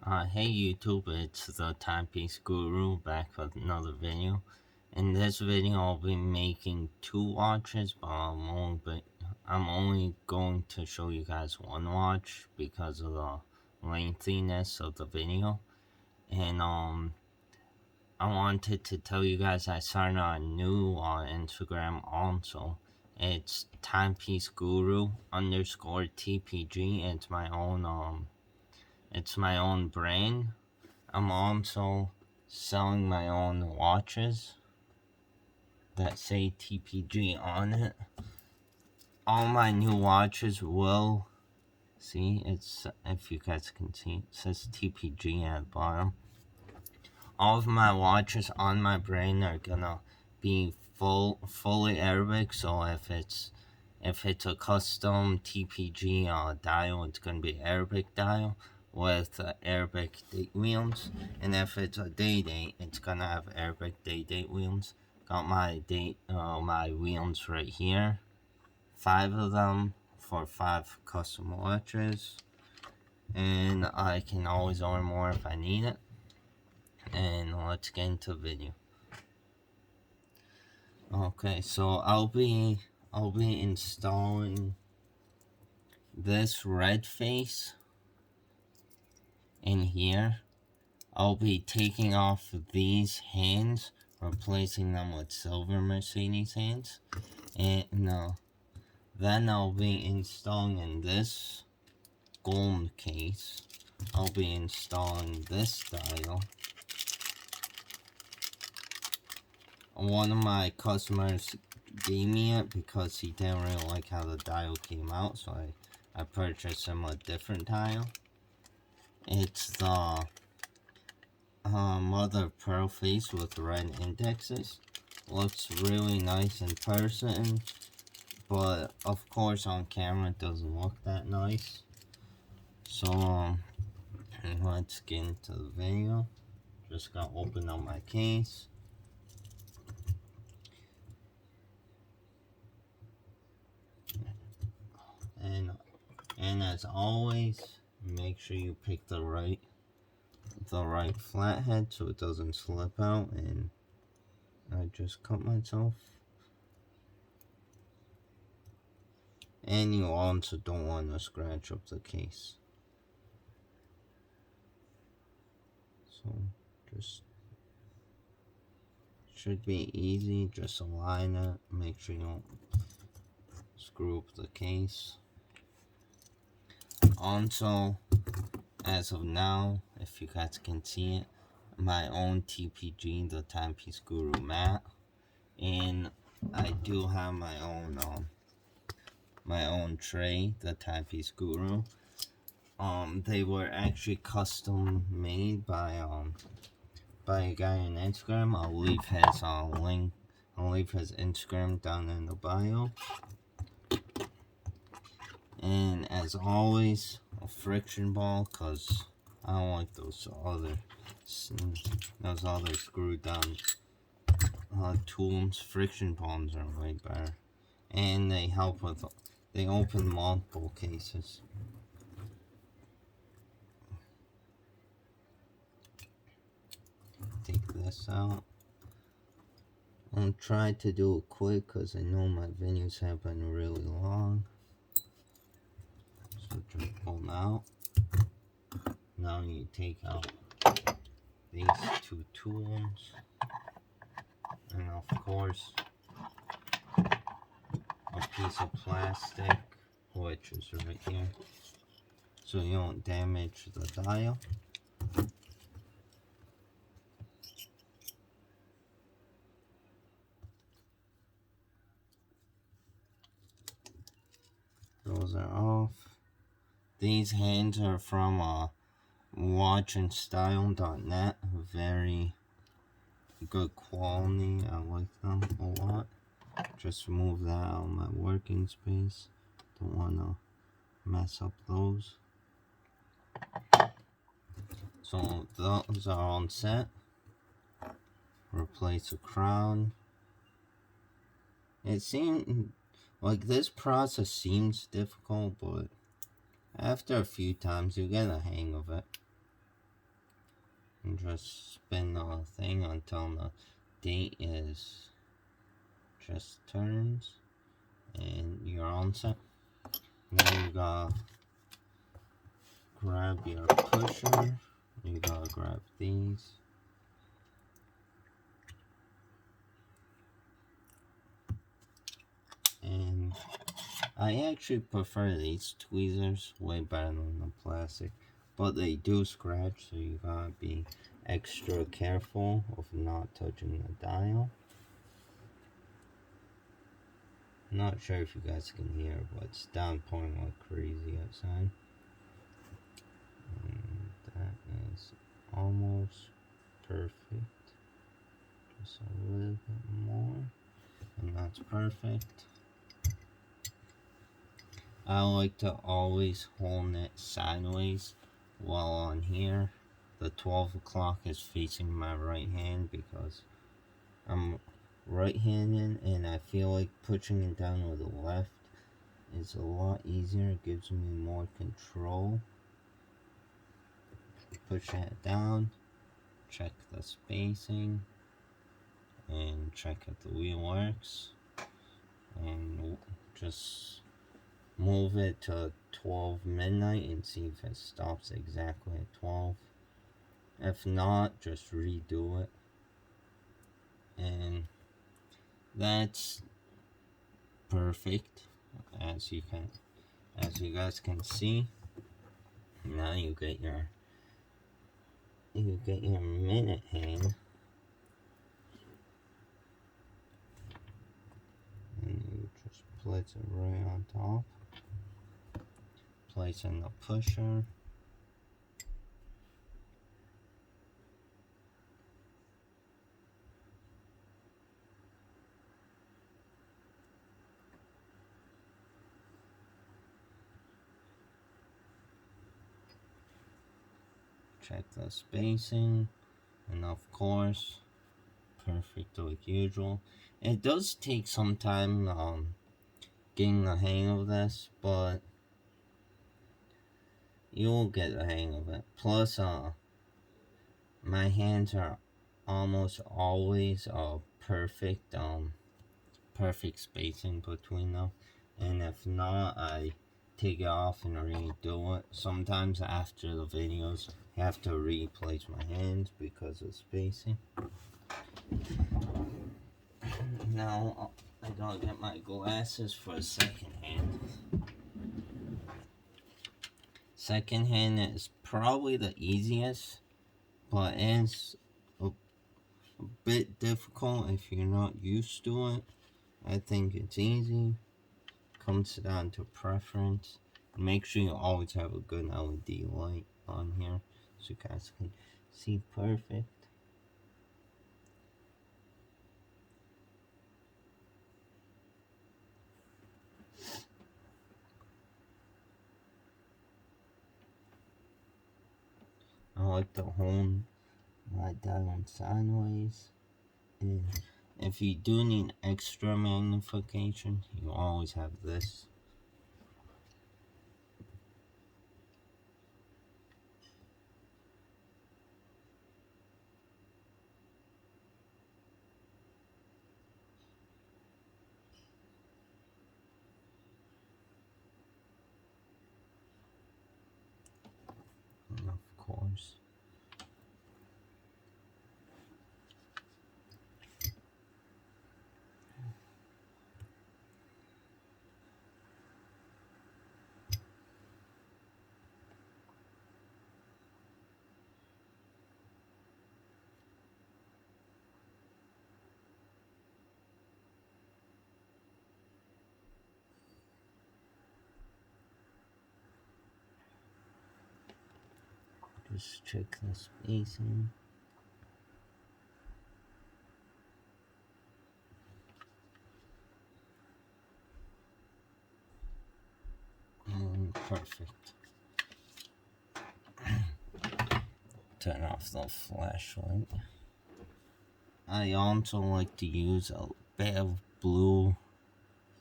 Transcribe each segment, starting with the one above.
Hey YouTube, it's the Timepiece Guru back with another video. In this video, I'll be making two watches, but I'm only going to show you guys one watch because of the lengthiness of the video. And I wanted to tell you guys I started a new Instagram also. It's Timepiece Guru underscore TPG. It's my own brand. I'm also selling my own watches that say TPG on it. All my new watches will see it's if you guys can see it says TPG at the bottom. All of my watches on my brand are gonna be fully Arabic, so if it's a custom TPG dial, it's gonna be Arabic dial with Arabic date wheels, and if it's a day, it's gonna have Arabic date wheels. Got my wheels right here, 5 of them for 5 custom watches, and I can always order more if I need it. And let's get into the video. Okay, so I'll be installing this red face in here. I'll be taking off these hands, replacing them with silver Mercedes hands, and then I'll be installing in this gold case. I'll be installing this dial. One of my customers gave me it because he didn't really like how the dial came out, so I purchased him a different dial. It's the mother of pearl face with red indexes. Looks really nice in person, but of course on camera it doesn't look that nice. So let's get into the video. Just gotta open up my case. And as always, make sure you pick the right flathead so it doesn't slip out. And I just cut myself. And you also don't want to scratch up the case. So just should be easy. Just align it. Make sure you don't screw up the case. Also, as of now, if you guys can see it, my own TPG, the Timepiece Guru mat, and I do have my own tray, the Timepiece Guru. They were actually custom made by a guy on Instagram. I'll leave his link. I'll leave his Instagram down in the bio. And as always, a friction ball, cause I don't like those other screwed down tools. Friction balls are way better, and they open multiple cases. Take this out. I'll try to do it quick because I know my videos have been really long. So just pull them out. Now you take out these two tools, and of course a piece of plastic, which is right here, so you don't damage the dial. Those are off. These hands are from watchandstyle.net. Very good quality. I like them a lot. Just move that out of my working space. Don't want to mess up those. So those are on set. Replace the crown. It seemed like this process seems difficult, but after a few times you get a hang of it. and just spin the thing until the date is just turns, and you're on set. Then you gotta grab your pusher. You gotta grab these. And I actually prefer these tweezers way better than the plastic, but they do scratch, so you gotta be extra careful of not touching the dial. I'm not sure if you guys can hear, but it's downpouring like crazy outside. And that is almost perfect. Just a little bit more, and that's perfect. I like to always hold it sideways while on here. The 12 o'clock is facing my right hand because I'm right-handed, and I feel like pushing it down with the left is a lot easier. It gives me more control. Push it down, check the spacing, and check if the wheel works, and just move it to 12 midnight and see if it stops exactly at 12. If not, just redo it. And that's perfect, as you guys can see. Now you get your minute hand, and you just place it right on top. Place in the pusher. Check the spacing, and of course, perfect like usual. It does take some time getting the hang of this, but you'll get the hang of it. Plus, my hands are almost always perfect, perfect spacing between them, and if not, I take it off and redo it. Sometimes after the videos, I have to replace my hands because of spacing. Now I gotta get my glasses for a second hand. Second hand is probably the easiest, but it's a bit difficult if you're not used to it. I think it's easy. Comes down to preference. Make sure you always have a good LED light on here so you guys can see perfect. I like to hold my dial sideways, and if you do need extra magnification, you always have this. And of course, just check the spacing. And perfect. Turn off the flashlight. I also like to use a bit of blue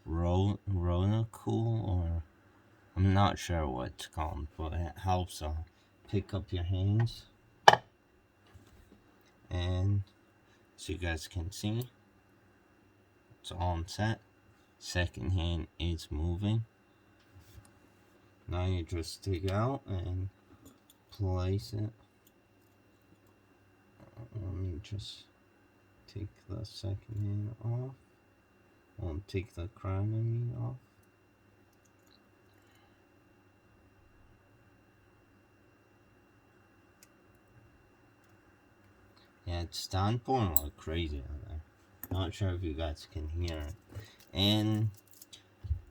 Rona Cool, or I'm not sure what it's called, but it helps pick up your hands. And so you guys can see, it's all set. Second hand is moving. Now you just take it out and place it. Let me just take the second hand off. I'll take the crown off. Yeah, it's downpouring like crazy out there. Not sure if you guys can hear it. And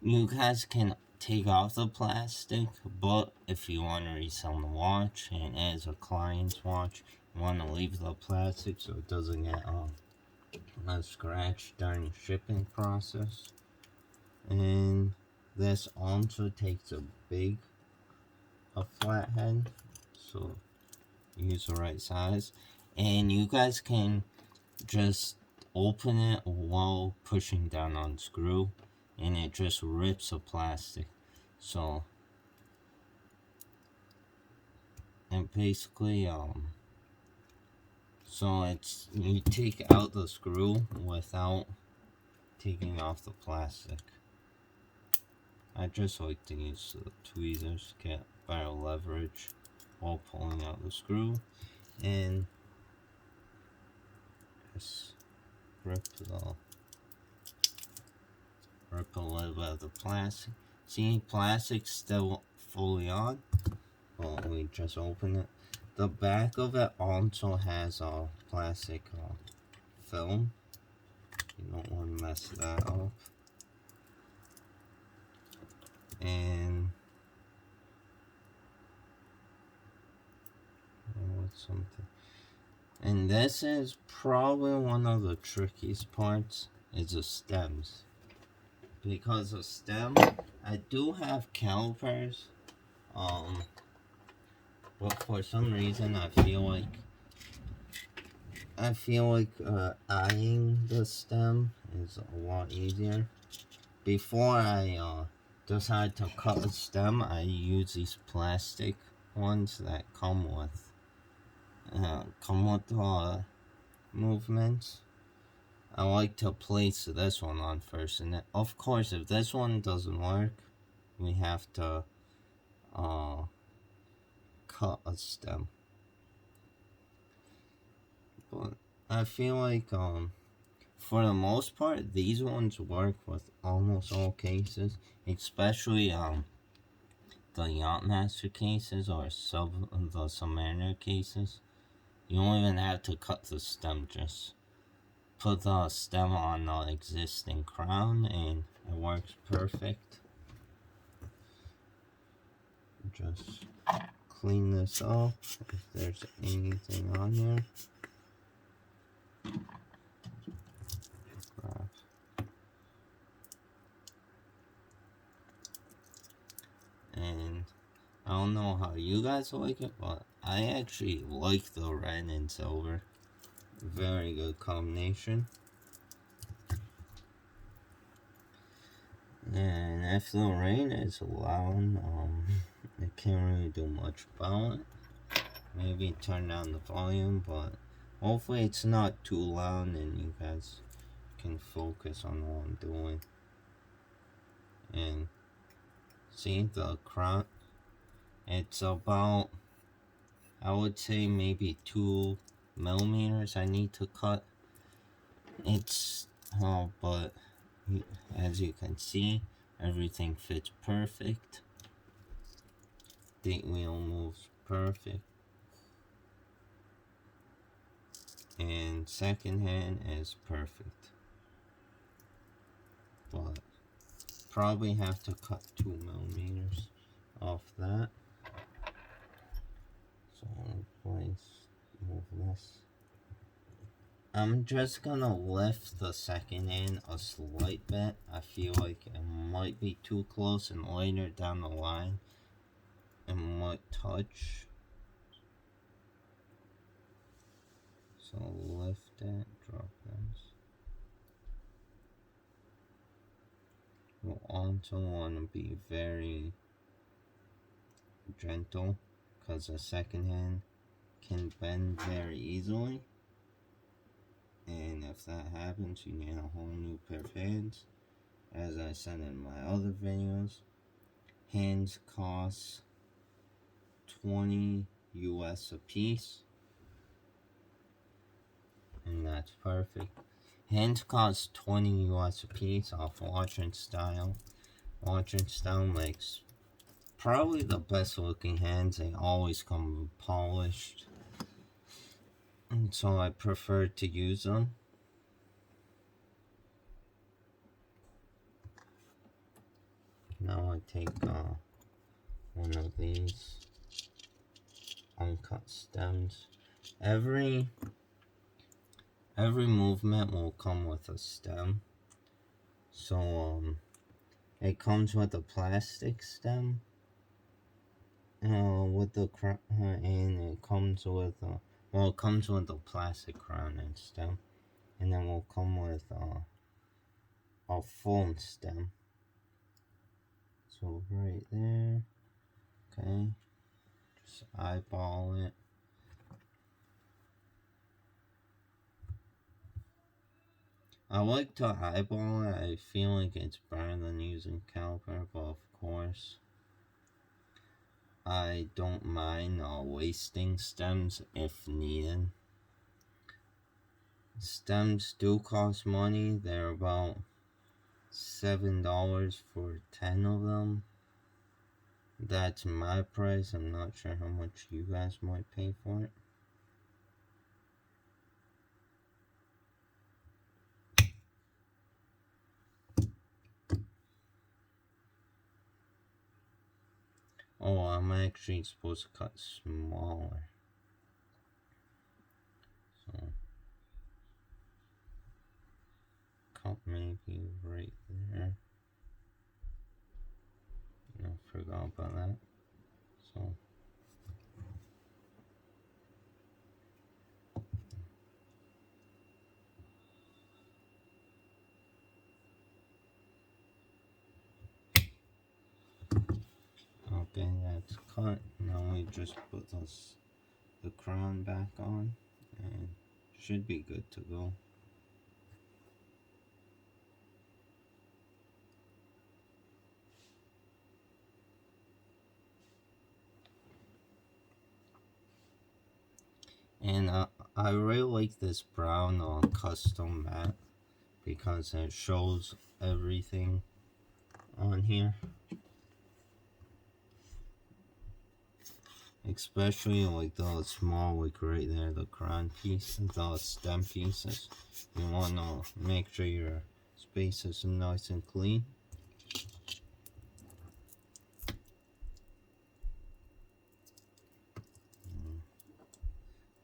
you guys can take off the plastic, but if you want to resell the watch and as a client's watch, you want to leave the plastic so it doesn't get a scratch during shipping process. And this also takes a flathead, so use the right size. And you guys can just open it while pushing down on screw, and it just rips the plastic. So, and basically, so it's, you take out the screw without taking off the plastic. I just like to use the tweezers to get better leverage while pulling out the screw, and just rip a little bit of the plastic. See, plastic's still fully on. Well, we just open it. The back of it also has a plastic film. You don't want to mess that up. And what's something? And this is probably one of the trickiest parts, is the stems. Because the stem, I do have calipers, but for some reason I feel like eyeing the stem is a lot easier. Before I decide to cut the stem, I use these plastic ones that come with movements. I like to place this one on first, and of course, if this one doesn't work, we have to cut a stem. But I feel like for the most part, these ones work with almost all cases, especially the Yachtmaster cases or the Submariner cases. You don't even have to cut the stem, just put the stem on the existing crown and it works perfect. Just clean this up if there's anything on here. And I don't know how you guys like it, but I actually like the red and silver. Very good combination. And if the rain is loud, I can't really do much about it. Maybe turn down the volume, but hopefully it's not too loud and you guys can focus on what I'm doing. And see the crown, it's about, I would say maybe 2 millimeters I need to cut. It's, but as you can see, everything fits perfect. The wheel moves perfect. And second hand is perfect. But probably have to cut 2 millimeters off that. So move this. I'm just gonna lift the second hand a slight bit. I feel like it might be too close, and later down the line it might touch. So lift it, drop this. You'll also want to be very gentle because the second hand can bend very easily. And if that happens, you get a whole new pair of hands. As I said in my other videos, hands cost 20 US a piece, and that's perfect. Hands cost 20 US a piece off Watch and Style. Watch and Style makes probably the best looking hands. They always come polished, and so I prefer to use them. Now I take one of these uncut stems. Every movement will come with a stem. So it comes with a plastic stem. With the and it comes with it comes with a plastic crown and stem, and then will come with a foam stem. So right there, okay, just eyeball it. I like to eyeball it. I feel like it's better than using caliper, but of course, I don't mind wasting stems if needed. Stems do cost money. They're about $7 for 10 of them. That's my price. I'm not sure how much you guys might pay for it. Oh, I'm actually supposed to cut smaller. So, cut maybe right there. I forgot about that. So, okay, that's cut. Now we just put the crown back on, and should be good to go. And I really like this brown custom mat because it shows everything on here. Especially like the small, like right there, the crown piece, the stem pieces. You want to make sure your space is nice and clean.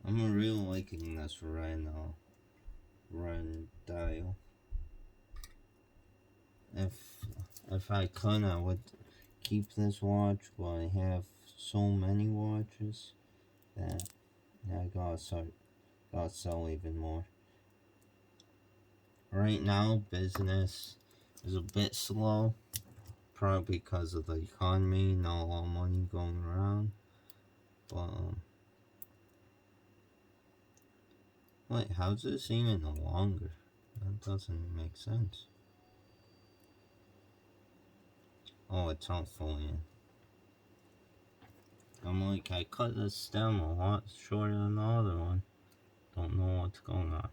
I'm really liking this red dial. If I could, I would keep this watch, but I have so many watches that I gotta sell even more. Right now, business is a bit slow, probably because of the economy, not a lot of money going around. But wait, how's this even longer? That doesn't make sense. Oh, it's not fully in. I'm like, I cut the stem a lot shorter than the other one. Don't know what's going on.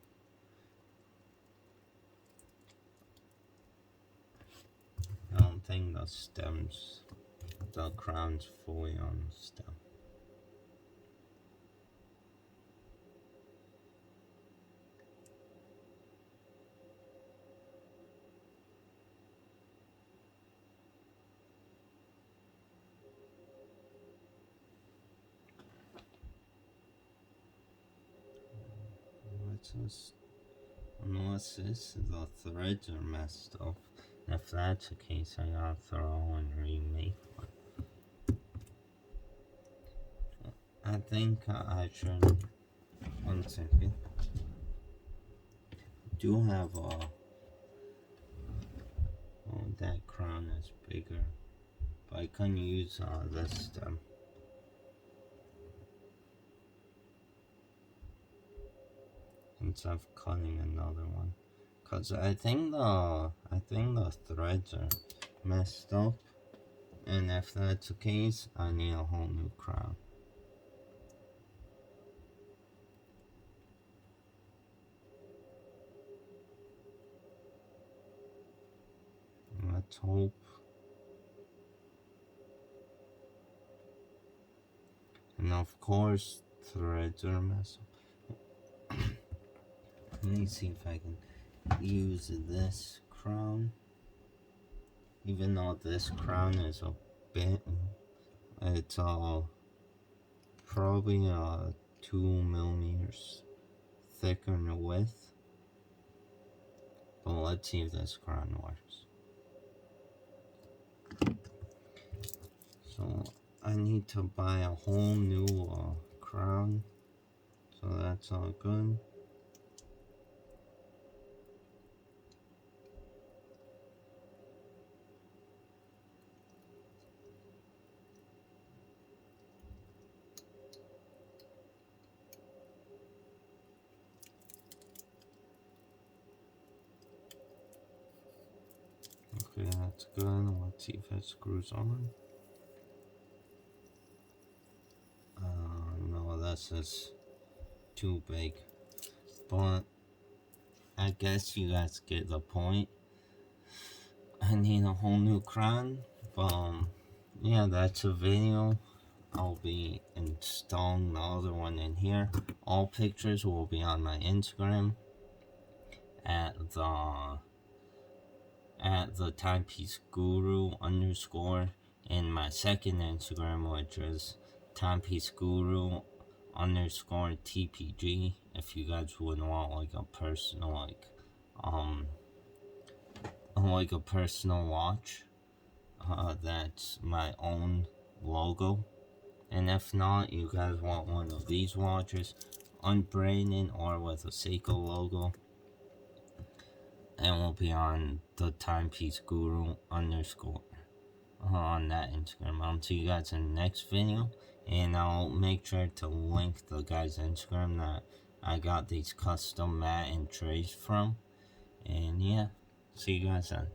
I don't think the crown's fully on the stem. What's this? Unless the threads are messed up. If that's the case, I gotta throw and remake one. I think I should. 1 second. Do have that crown is bigger, but I couldn't use this stem. once I'm cutting another one. Cause I think the threads are messed up, and if that's the case, I need a whole new crown. Let's hope. And of course, threads are messed up. Let me see if I can use this crown. Even though this crown is a bit, it's probably 2 millimeters thicker in the width. But let's see if this crown works. So I need to buy a whole new crown. So that's all good. Okay, that's good. Let's see if it screws on. No, this is too big. But I guess you guys get the point. I need a whole new crown. But yeah, that's a video. I'll be installing the other one in here. All pictures will be on my Instagram at the Timepiece Guru _ and my second Instagram, which is Timepiece Guru _ TPG. If you guys would want like a personal like a personal watch, that's my own logo. And if not, you guys want one of these watches, unbranded or with a Seiko logo, and will be on the Timepiece Guru _ on that Instagram. I'll see you guys in the next video, and I'll make sure to link the guy's Instagram that I got these custom mat and trays from. And yeah, see you guys then.